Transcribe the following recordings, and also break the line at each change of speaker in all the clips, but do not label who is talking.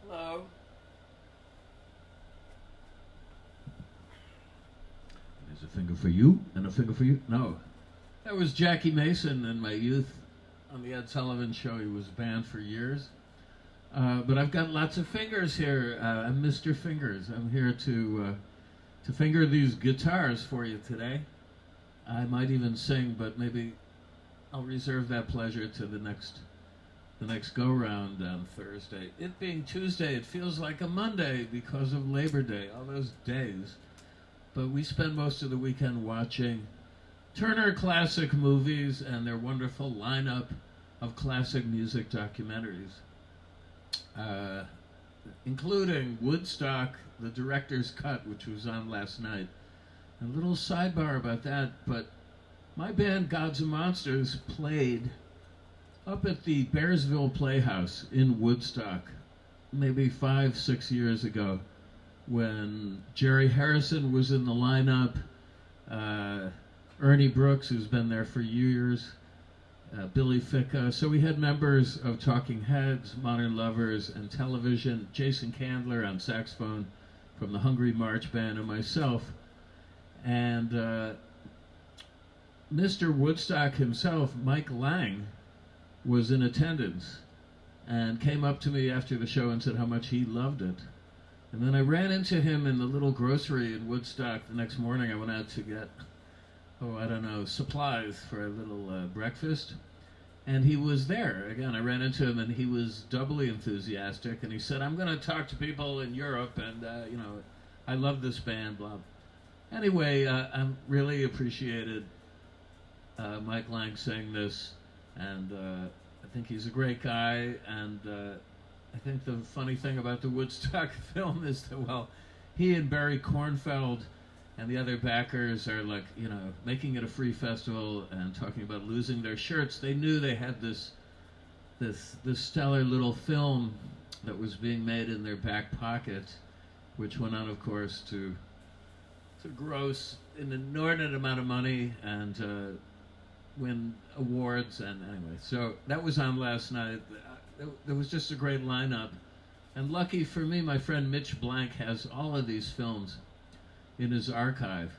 Hello. There's a finger for you and a finger for you. No. That was Jackie Mason in my youth on the Ed Sullivan Show. He was banned for years. But I've got lots of fingers here. I'm Mr. Fingers. I'm here to finger these guitars for you today. I might even sing, but maybe I'll reserve that pleasure to the next go-round on Thursday. It being Tuesday, it feels like a Monday because of Labor Day, all those days. But we spend most of the weekend watching Turner Classic Movies and their wonderful lineup of classic music documentaries, including Woodstock, the director's cut, which was on last night. A little sidebar about that, but my band Gods and Monsters played up at the Bearsville Playhouse in Woodstock maybe 5-6 years ago, when Jerry Harrison was in the lineup, Ernie Brooks, who's been there for years, Billy Ficca. So we had members of Talking Heads, Modern Lovers, and Television, Jason Candler on saxophone from the Hungry March Band, and myself. And Mr. Woodstock himself, Mike Lang, was in attendance and came up to me after the show and said how much he loved it. And then I ran into him in the little grocery in Woodstock the next morning. I went out to get, supplies for a little breakfast. And he was there. Again, I ran into him and he was doubly enthusiastic. And he said, I'm going to talk to people in Europe and, I love this band, blah. Anyway, I really appreciated Mike Lang saying this. And I think he's a great guy. And I think the funny thing about the Woodstock film is that, well, he and Barry Kornfeld and the other backers are making it a free festival and talking about losing their shirts. They knew they had this stellar little film that was being made in their back pocket, which went on, of course, to gross an inordinate amount of money and win awards. And anyway, so that was on last night. There was just a great lineup. And lucky for me, my friend Mitch Blank has all of these films in his archive.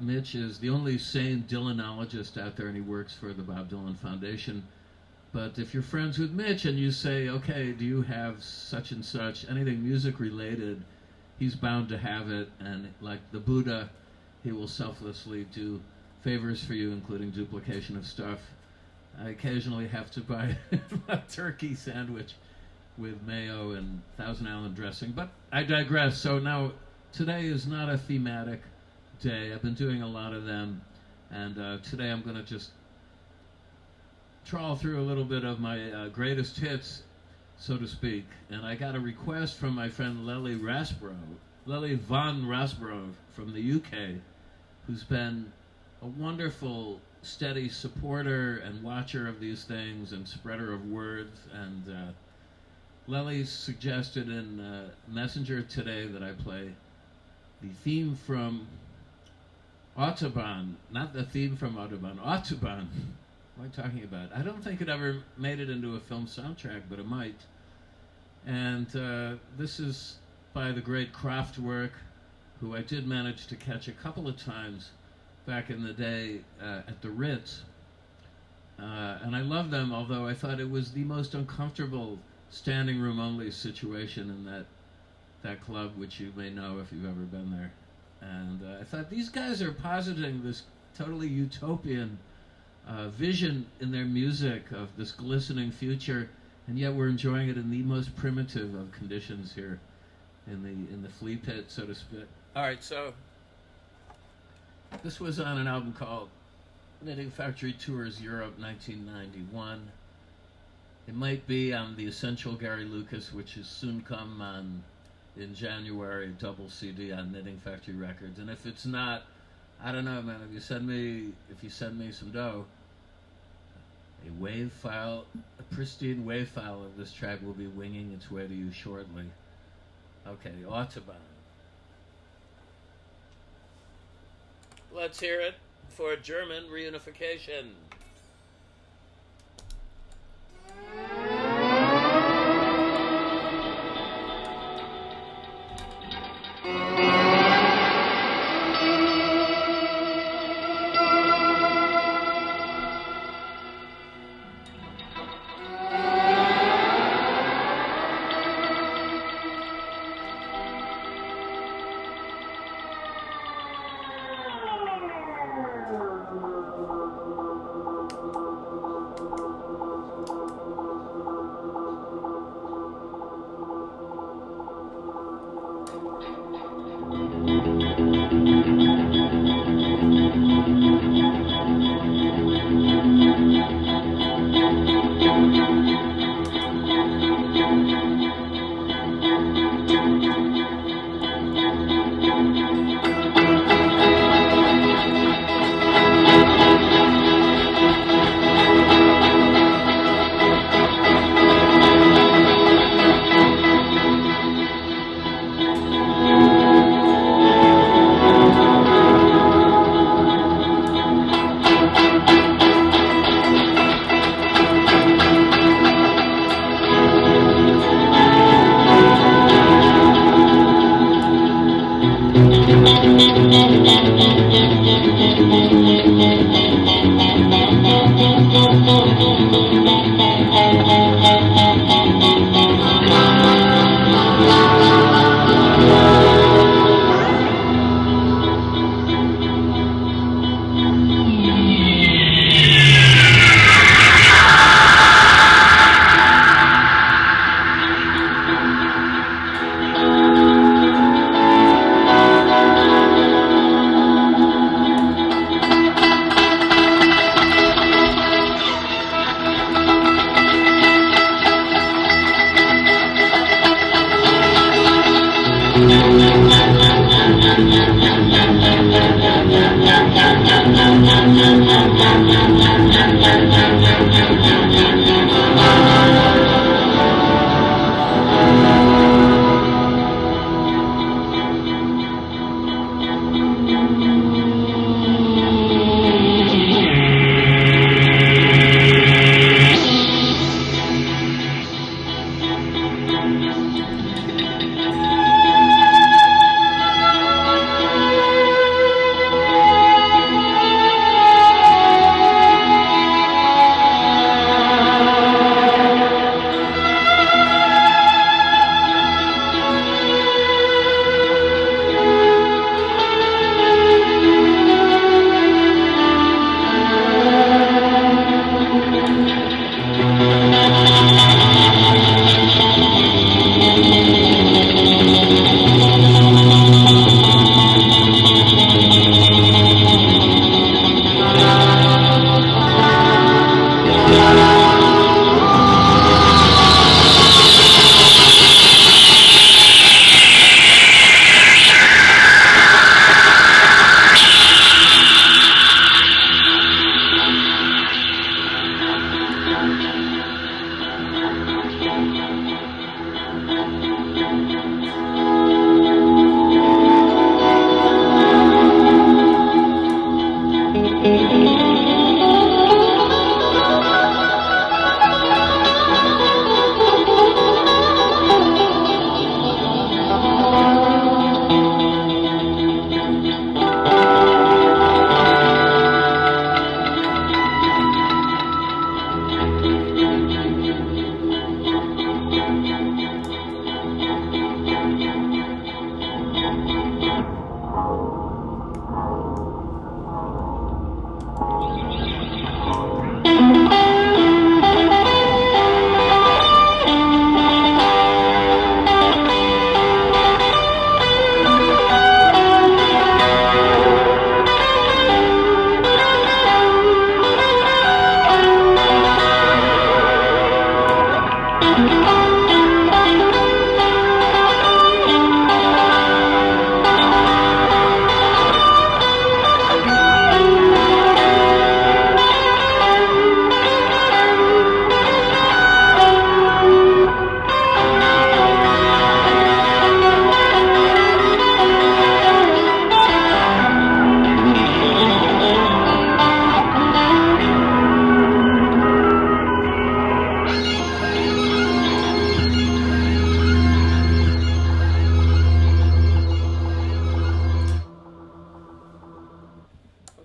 Mitch is the only sane Dylanologist out there, and he works for the Bob Dylan Foundation. But if you're friends with Mitch and you say, okay, do you have such and such, anything music related, he's bound to have it. And like the Buddha, he will selflessly do favors for you, including duplication of stuff. I occasionally have to buy a turkey sandwich with mayo and Thousand Island dressing, but I digress. So now, today is not a thematic day. I've been doing a lot of them, and today I'm going to just trawl through a little bit of my greatest hits, so to speak. And I got a request from my friend Lely Van Rasbro from the UK, who's been a wonderful, steady supporter and watcher of these things and spreader of words. And Lely suggested in Messenger today that I play the theme from Autobahn, not the theme from Autobahn, Autobahn. What am I talking about? I don't think it ever made it into a film soundtrack, but it might. And this is by the great Kraftwerk, who I did manage to catch a couple of times back in the day at the Ritz. And I love them, although I thought it was the most uncomfortable standing room only situation in that club, which you may know if you've ever been there. And I thought these guys are positing this totally utopian vision in their music of this glistening future, and yet we're enjoying it in the most primitive of conditions here in the flea pit, so to speak. All right, so this was on an album called Knitting Factory Tours Europe 1991. It might be on the Essential Gary Lucas, which is soon come on in January, double CD on Knitting Factory Records. And if it's not, I don't know, man. If you send me some dough, a wave file, a pristine wave file of this track will be winging its way to you shortly. Okay, Autobahn. Let's hear it for German reunification.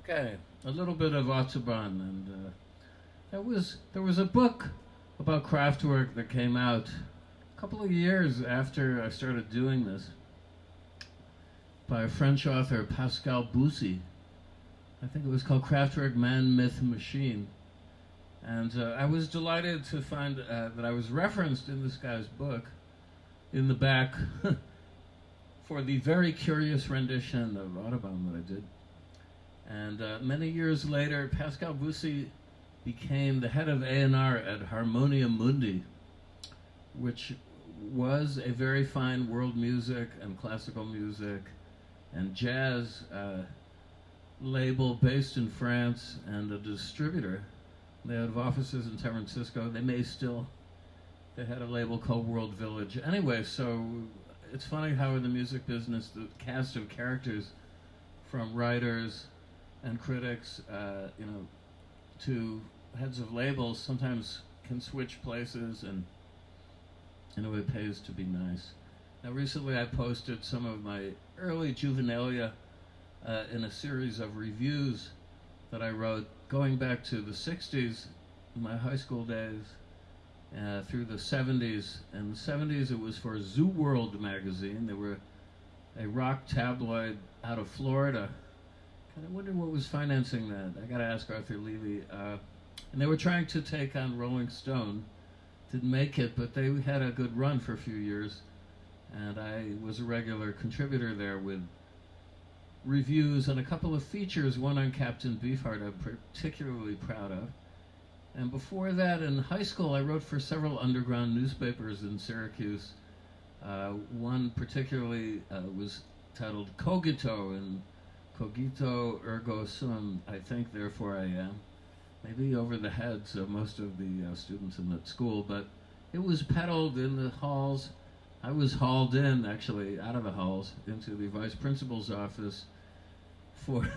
Okay, a little bit of Autobahn, and there was a book about Kraftwerk that came out a couple of years after I started doing this by a French author, Pascal Boussy. I think it was called Kraftwerk Man, Myth, Machine. And I was delighted to find that I was referenced in this guy's book in the back for the very curious rendition of Autobahn that I did. And many years later, Pascal Boussy became the head of A&R at Harmonia Mundi, which was a very fine world music and classical music and jazz label based in France and a distributor. They had offices in San Francisco. They had a label called World Village. Anyway, so it's funny how in the music business, the cast of characters from writers and critics, to heads of labels sometimes can switch places, and it pays to be nice. Now, recently I posted some of my early juvenilia in a series of reviews that I wrote going back to the 60s, my high school days, through the 70s. In the 70s it was for Zoo World magazine. They were a rock tabloid out of Florida. I wonder what was financing that. I gotta ask Arthur Levy. And they were trying to take on Rolling Stone. Didn't make it, but they had a good run for a few years. And I was a regular contributor there with reviews and a couple of features, one on Captain Beefheart I'm particularly proud of. And before that, in high school, I wrote for several underground newspapers in Syracuse, One particularly was titled Cogito, and Cogito ergo sum, I think, therefore I am. Maybe over the heads of most of the students in that school, but it was peddled in the halls. I was hauled in, actually, out of the halls, into the vice principal's office for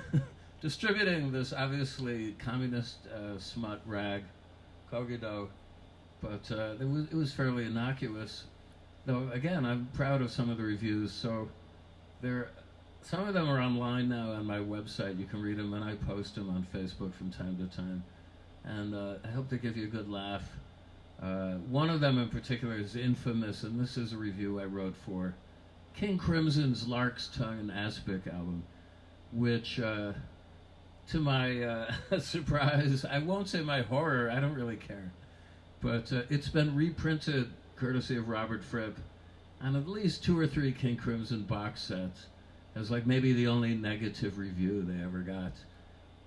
distributing this obviously communist smut rag, Cogito, but it was fairly innocuous. Though, again, I'm proud of some of the reviews, so some of them are online now on my website. You can read them, and I post them on Facebook from time to time. And I hope they give you a good laugh. One of them in particular is infamous, and this is a review I wrote for King Crimson's Lark's Tongue and Aspic album, which, to my surprise, I won't say my horror, I don't really care, but it's been reprinted courtesy of Robert Fripp on at least 2 or 3 King Crimson box sets as like maybe the only negative review they ever got.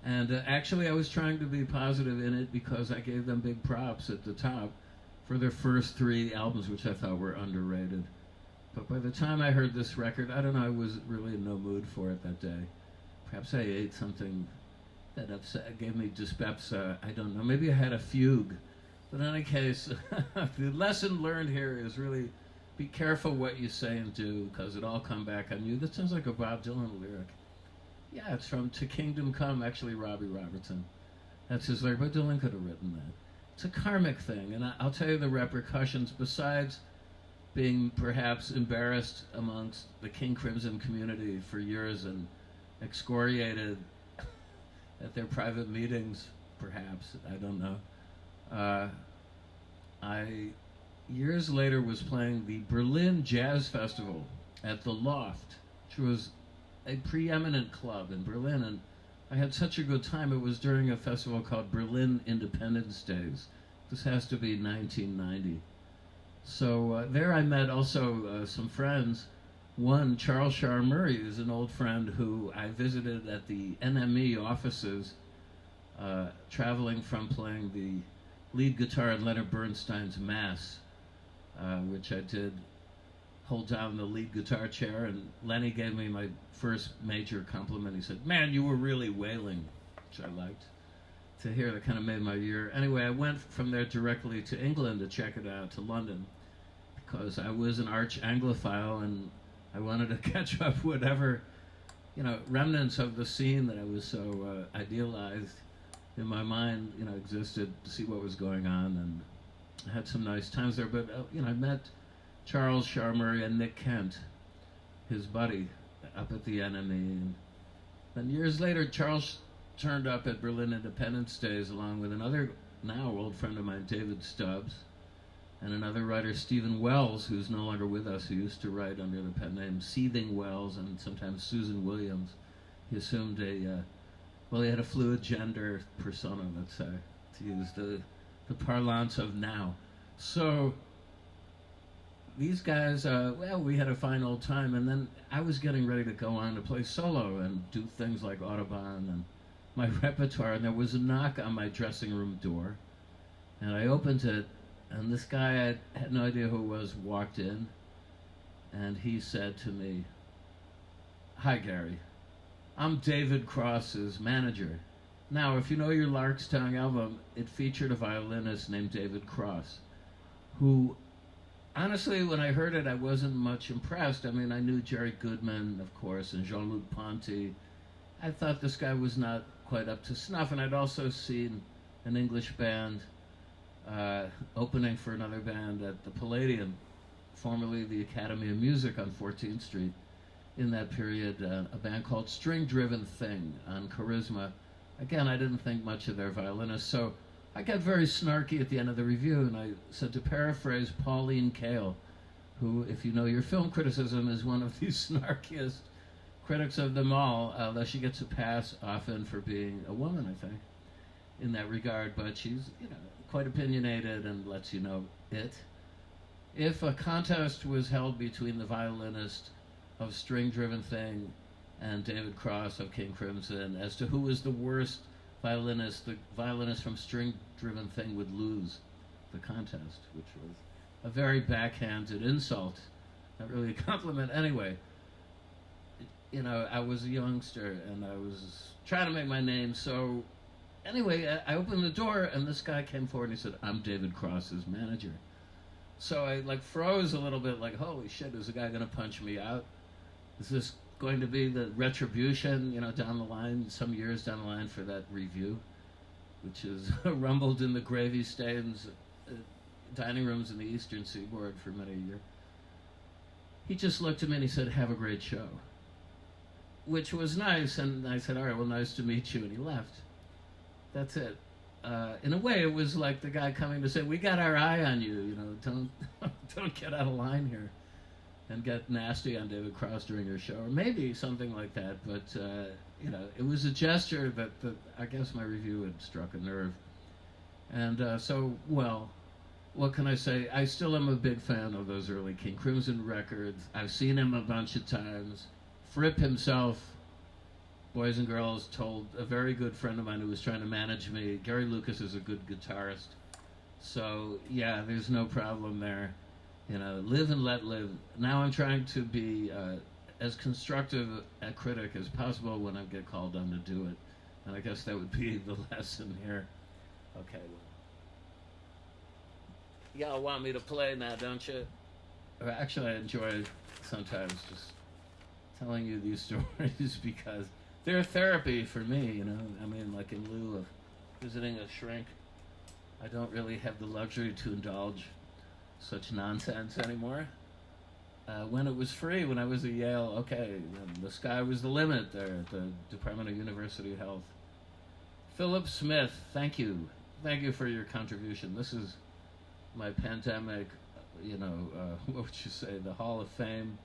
And actually I was trying to be positive in it because I gave them big props at the top for their first 3 albums, which I thought were underrated. But by the time I heard this record, I don't know, I was really in no mood for it that day. Perhaps I ate something that gave me dyspepsia, I don't know. Maybe I had a fugue. But in any case, the lesson learned here is really be careful what you say and do, because it all come back on you. That sounds like a Bob Dylan lyric. Yeah, it's from To Kingdom Come, actually Robbie Robertson. That's his lyric, but Dylan could have written that. It's a karmic thing, and I'll tell you the repercussions, besides being perhaps embarrassed amongst the King Crimson community for years and excoriated at their private meetings, perhaps, I don't know. I, years later, was playing the Berlin Jazz Festival at the Loft, which was a preeminent club in Berlin, and I had such a good time. It was during a festival called Berlin Independence Days. This has to be 1990. So there I met also some friends. One, Charles Shar Murray, is an old friend who I visited at the NME offices, traveling from playing the lead guitar in Leonard Bernstein's Mass, which I did hold down the lead guitar chair, and Lenny gave me my first major compliment. He said, "Man, you were really wailing," which I liked to hear. That kind of made my year. Anyway, I went from there directly to England to check it out, to London, because I was an arch Anglophile and I wanted to catch up whatever, remnants of the scene that I was so idealized in my mind, existed, to see what was going on, and I had some nice times there. But I met Charles Shar Murray and Nick Kent, his buddy, up at the NME, and then years later, Charles turned up at Berlin Independence Days along with another now old friend of mine, David Stubbs, and another writer, Stephen Wells, who's no longer with us, who used to write under the pen name Seething Wells and sometimes Susan Williams. He assumed he had a fluid gender persona, let's say, to use the parlance of now. So these guys, we had a fine old time, and then I was getting ready to go on to play solo and do things like Audubon and my repertoire, and there was a knock on my dressing room door, and I opened it, and this guy, I had no idea who it was, walked in, and he said to me, "Hi, Gary. I'm David Cross's manager." Now, if you know your Lark's Tongue album, it featured a violinist named David Cross, who, honestly, when I heard it, I wasn't much impressed. I mean, I knew Jerry Goodman, of course, and Jean-Luc Ponty. I thought this guy was not quite up to snuff, and I'd also seen an English band opening for another band at the Palladium, formerly the Academy of Music on 14th Street. In that period, a band called String Driven Thing on Charisma. Again, I didn't think much of their violinist, so I got very snarky at the end of the review, and I said, to paraphrase Pauline Kael, who, if you know your film criticism, is one of the snarkiest critics of them all, although she gets a pass often for being a woman, I think, in that regard, but she's, quite opinionated and lets you know it. If a contest was held between the violinist of String Driven Thing and David Cross of King Crimson as to who was the worst violinist, the violinist from String Driven Thing would lose the contest, which was a very backhanded insult not really a compliment. Anyway, you know, I was a youngster and I was trying to make my name. So anyway, I opened the door and this guy came forward and he said, "I'm David Cross's manager." So I like froze a little bit, like, holy shit, is the guy going to punch me out? Is this going to be the retribution, you know, down the line, some years down the line for that review, which is rumbled in the gravy stains dining rooms in the Eastern Seaboard for many a year? He just looked at me and he said, "Have a great show," which was nice. And I said, "All right, well, nice to meet you," and he left. That's it. In a way, it was like the guy coming to say, "We got our eye on you. You know, don't get out of line here and get nasty on David Cross during your show," or maybe something like that. But you know, it was a gesture that I guess my review had struck a nerve. And so, well, what can I say? I still am a big fan of those early King Crimson records. I've seen him a bunch of times. Fripp himself, Boys and Girls, told a very good friend of mine who was trying to manage me, Gary Lucas is a good guitarist. So, yeah, there's no problem there. You know, live and let live. Now I'm trying to be as constructive a critic as possible when I get called on to do it. And I guess that would be the lesson here. Okay, well. Y'all want me to play now, don't you? Or actually, I enjoy sometimes just telling you these stories because they're therapy for me, you know. I mean, like in lieu of visiting a shrink, I don't really have the luxury to indulge such nonsense anymore. When it was free, when I was at Yale, okay, the sky was the limit there at the Department of University Health. Philip Smith, thank you. Thank you for your contribution. This is my pandemic, you know, what would you say, the Hall of Fame.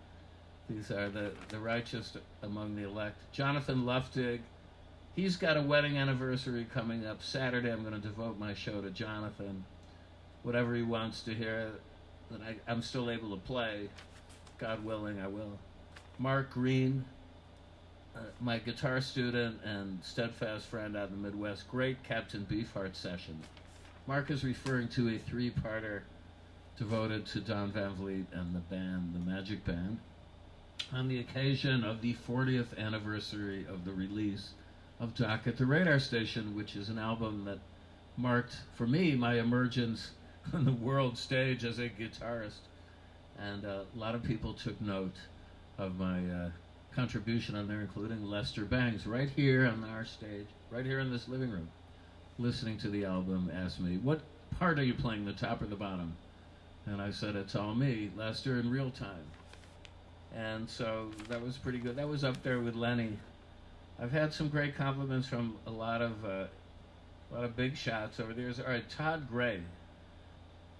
These are the righteous among the elect. Jonathan Luftig, he's got a wedding anniversary coming up Saturday. I'm going to devote my show to Jonathan. Whatever he wants to hear, that I'm still able to play. God willing, I will. Mark Green, my guitar student and steadfast friend out in the Midwest. Great Captain Beefheart session. Mark is referring to a three-parter devoted to Don Van Vliet and the band, the Magic Band, on the occasion of the 40th anniversary of the release of Doc at the Radar Station, which is an album that marked, for me, my emergence on the world stage as a guitarist. And a lot of people took note of my contribution on there, including Lester Bangs, right here on our stage, right here in this living room, listening to the album, asked me, "What part are you playing, the top or the bottom?" And I said, "It's all me, Lester, in real time." And so that was pretty good. That was up there with Lenny. I've had some great compliments from a lot of big shots over there. All right, Todd Gray.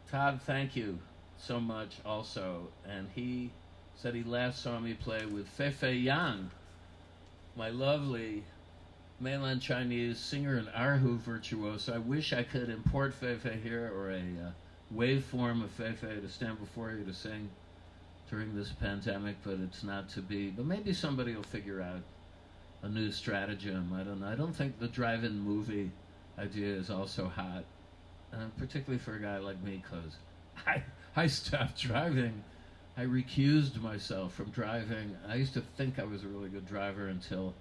Todd, thank you so much also. And he said he last saw me play with Feifei Yang, my lovely mainland Chinese singer and erhu virtuoso. I wish I could import Feifei here, or a waveform of Feifei to stand before you to sing during this pandemic, but it's not to be. But maybe somebody will figure out a new stratagem. I don't know. I don't think the drive-in movie idea is also hot, particularly for a guy like me, because I stopped driving. I recused myself from driving. I used to think I was a really good driver until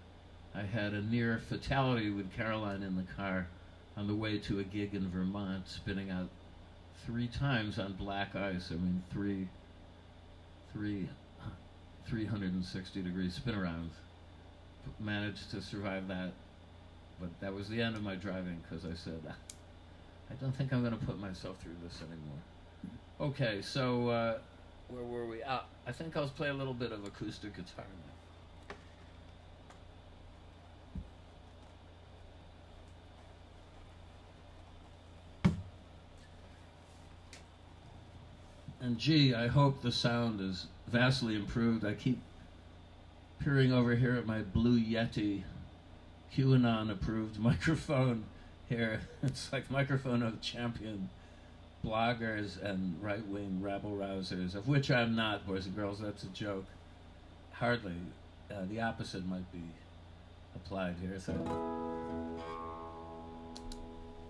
I had a near fatality with Caroline in the car on the way to a gig in Vermont, spinning out 3 times on black ice. I mean, 360-degree spin arounds. Managed to survive that, but that was the end of my driving because I said, I don't think I'm going to put myself through this anymore. Okay, so where were we? I think I'll play a little bit of acoustic guitar now. And gee, I hope the sound is vastly improved. I keep peering over here at my Blue Yeti QAnon-approved microphone here. It's like microphone of champion bloggers and right-wing rabble-rousers, of which I'm not, boys and girls. That's a joke. Hardly. The opposite might be applied here. So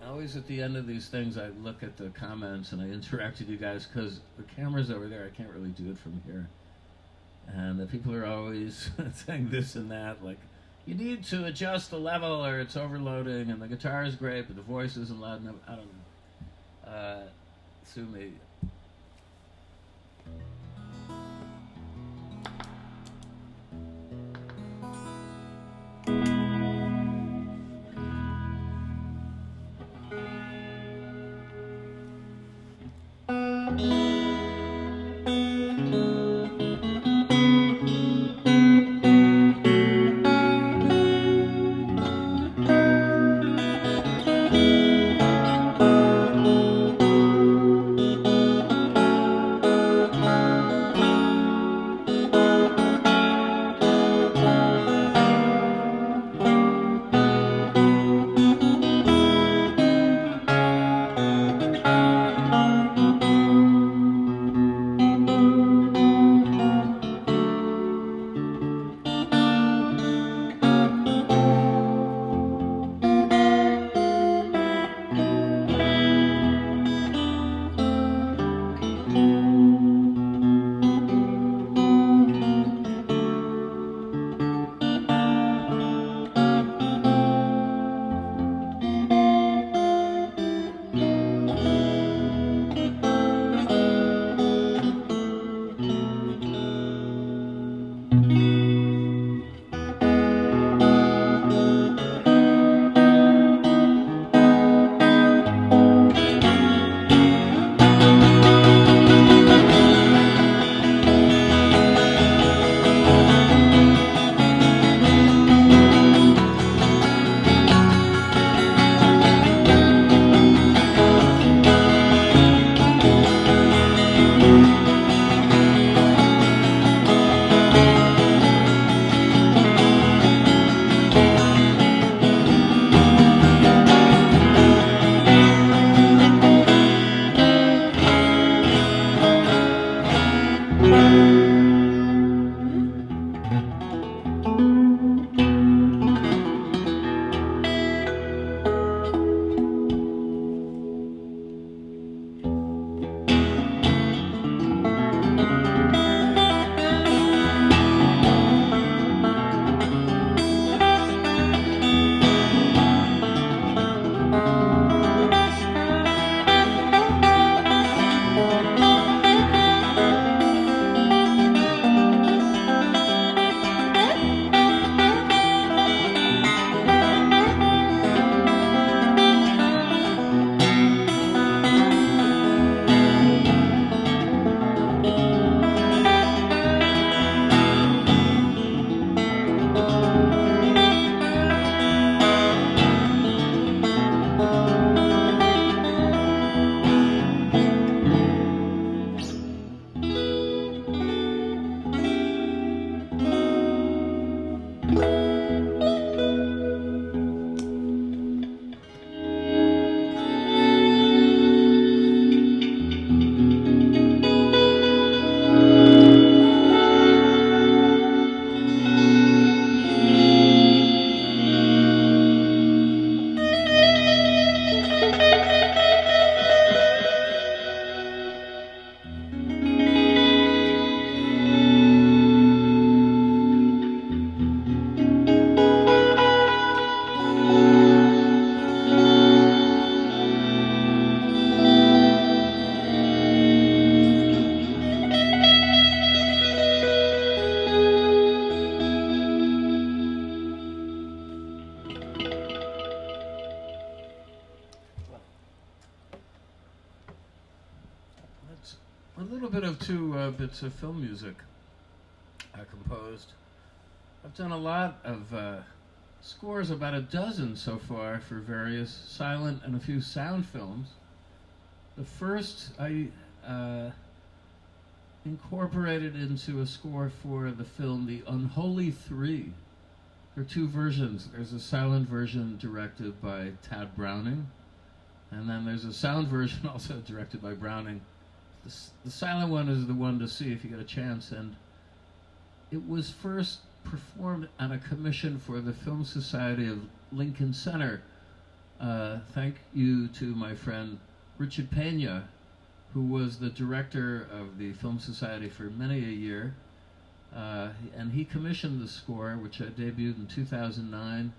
always at the end of these things, I look at the comments and I interact with you guys because the camera's over there. I can't really do it from here. and the people are always saying this and that, like, you need to adjust the level or it's overloading, and the guitar is great, but the voice isn't loud enough. I don't know. Sue me. A little bit of two bits of film music I composed. I've done a lot of scores, about a dozen so far, for various silent and a few sound films. The first I incorporated into a score for the film The Unholy Three. There are two versions. There's a silent version directed by Tad Browning, and then there's a sound version also directed by Browning. The silent one is the one to see if you get a chance, and it was first performed on a commission for the Film Society of Lincoln Center. Thank you to my friend Richard Pena, who was the director of the Film Society for many a year. and he commissioned the score, which I debuted in 2009.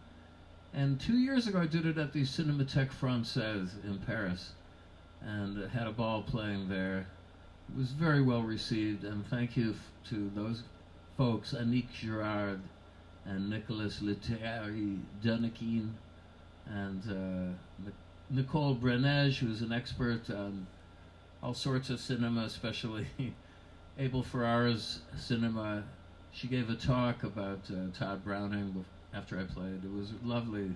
And 2 years ago, I did it at the Cinémathèque Française in Paris, and had a ball playing there. It was very well received, and thank you to those folks, Annick Girard and Nicolas Lettieri Duniquin, and Nicole Brenej, who's an expert on all sorts of cinema, especially Abel Ferrara's cinema. She gave a talk about Todd Browning after I played. It was a lovely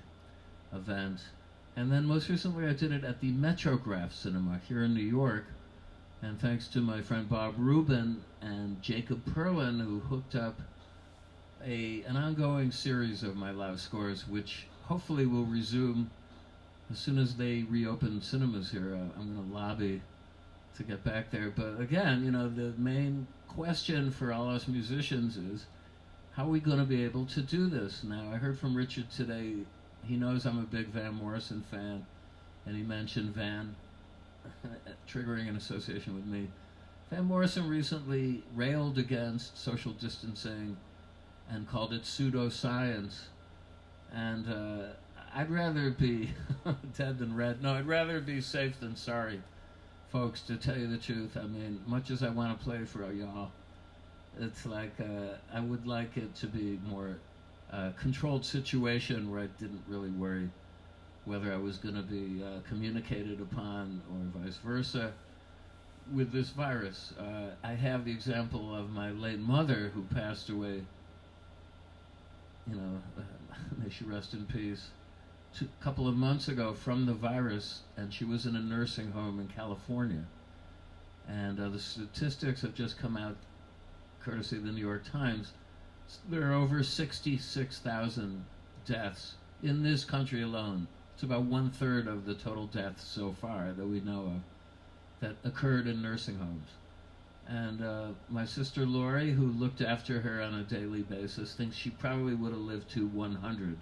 event. And then most recently I did it at the Metrograph Cinema here in New York. And thanks to my friend Bob Rubin and Jacob Perlin, who hooked up an ongoing series of my live scores, which hopefully will resume as soon as they reopen cinemas here. I'm going to lobby to get back there. But again, you know, the main question for all us musicians is, how are we going to be able to do this? Now, I heard from Richard today, he knows I'm a big Van Morrison fan, and he mentioned Van triggering an association with me. Van Morrison recently railed against social distancing and called it pseudoscience. And I'd rather be dead than red. No, I'd rather be safe than sorry, folks, to tell you the truth. I mean, much as I want to play for y'all, it's like I would like it to be more controlled situation where I didn't really worry whether I was going to be communicated upon or vice versa with this virus. I have the example of my late mother, who passed away, you know, may she rest in peace, a couple of months ago from the virus, and she was in a nursing home in California. And the statistics have just come out, courtesy of the New York Times. There are over 66,000 deaths in this country alone. It's about 1/3 of the total deaths so far that we know of that occurred in nursing homes. And my sister Lori, who looked after her on a daily basis, thinks she probably would have lived to 100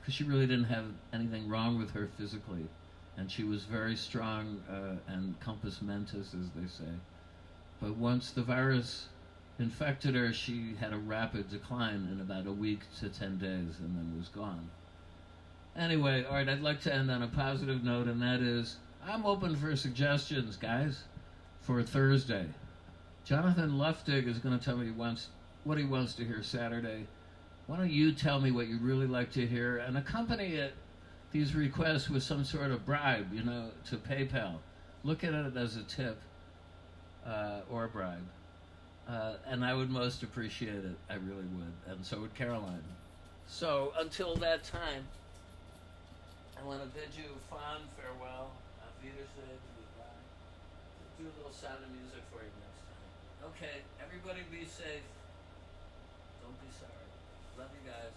because she really didn't have anything wrong with her physically. And she was very strong and compos mentis, as they say. But once the virus infected her, she had a rapid decline in about a week to 10 days and then was gone. Anyway, all right, I'd like to end on a positive note, and that is, I'm open for suggestions, guys, for Thursday. Jonathan Luftig is going to tell me what he wants to hear Saturday. Why don't you tell me what you'd really like to hear, and accompany these requests with some sort of bribe, you know, to PayPal. Look at it as a tip or a bribe. And I would most appreciate it. I really would. And so would Caroline. So until that time, I want to bid you fond farewell. Auf Wiedersehen. Goodbye. Do a little Sound of Music for you next time. Okay, everybody be safe. Don't be sorry. Love you guys.